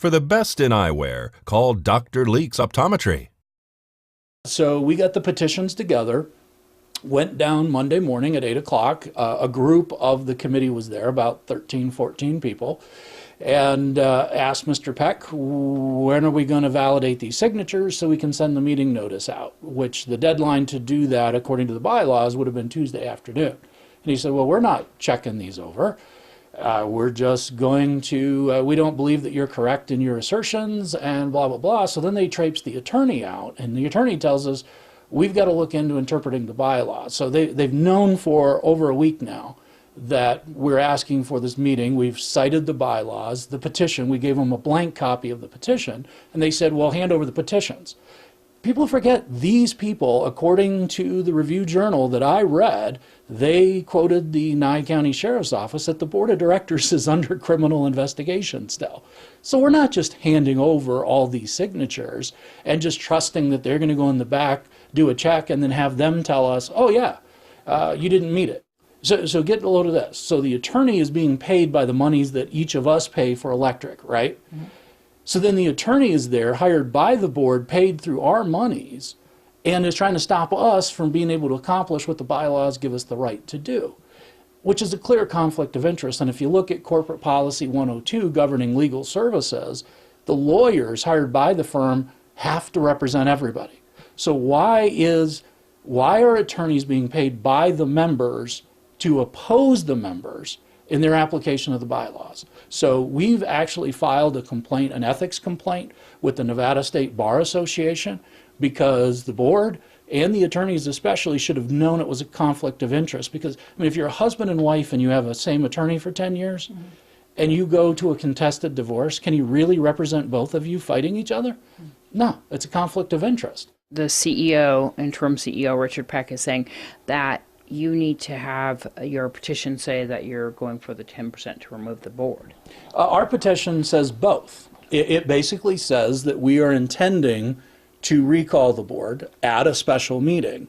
For the best in eyewear, call Dr. Leeks Optometry. So we got the petitions together, went down Monday morning at 8 o'clock. A group of the committee was there, about 13, 14 people, and asked Mr. Peck, when are we going to validate these signatures so we can send the meeting notice out, which the deadline to do that, according to the bylaws, would have been Tuesday afternoon. And he said, well, we're not checking these over. We're just going to, we don't believe that you're correct in your assertions and blah, blah, blah. So then they traipse the attorney out, and the attorney tells us, we've got to look into interpreting the bylaws. So they've known for over a week now that we're asking for this meeting. We've cited the bylaws, the petition. We gave them a blank copy of the petition, and they said, well, hand over the petitions. People forget these people, according to the Review Journal that I read, they quoted the Nye County Sheriff's Office that the Board of Directors is under criminal investigation still. So we're not just handing over all these signatures and just trusting that they're going to go in the back, do a check, and then have them tell us, oh yeah, you didn't meet it. So get a load of this. So the attorney is being paid by the monies that each of us pay for electric, right? Mm-hmm. So then the attorney is there, hired by the board, paid through our monies, and is trying to stop us from being able to accomplish what the bylaws give us the right to do, which is a clear conflict of interest. And if you look at Corporate Policy 102 governing legal services, the lawyers hired by the firm have to represent everybody. So why are attorneys being paid by the members to oppose the members in their application of the bylaws? So we've actually filed a complaint, an ethics complaint, with the Nevada State Bar Association, because the board and the attorneys especially should have known it was a conflict of interest. Because, I mean, if you're a husband and wife and you have the same attorney for 10 years, mm-hmm. and you go to a contested divorce, can you really represent both of you fighting each other? Mm-hmm. No, it's a conflict of interest. The CEO, interim CEO, Richard Peck, is saying that you need to have your petition say that you're going for the 10% to remove the board. Our petition says both. It basically says that we are intending to recall the board at a special meeting.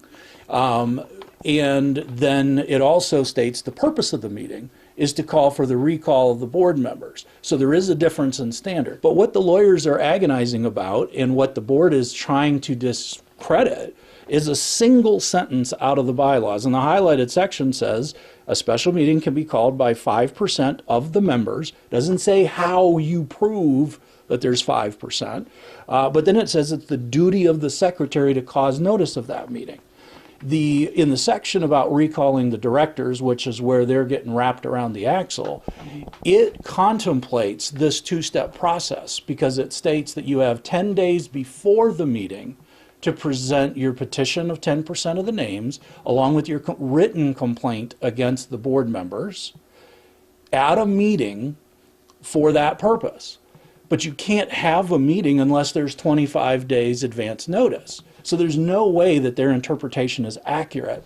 And then it also states the purpose of the meeting is to call for the recall of the board members. So there is a difference in standard. But what the lawyers are agonizing about and what the board is trying to discredit is a single sentence out of the bylaws. And the highlighted section says a special meeting can be called by 5% of the members. Doesn't say how you prove that there's 5%. But then it says it's the duty of the secretary to cause notice of that meeting. In the section about recalling the directors, which is where they're getting wrapped around the axle, it contemplates this two-step process, because it states that you have 10 days before the meeting to present your petition of 10% of the names, along with your written complaint against the board members, at a meeting for that purpose. But you can't have a meeting unless there's 25 days advance notice. So there's no way that their interpretation is accurate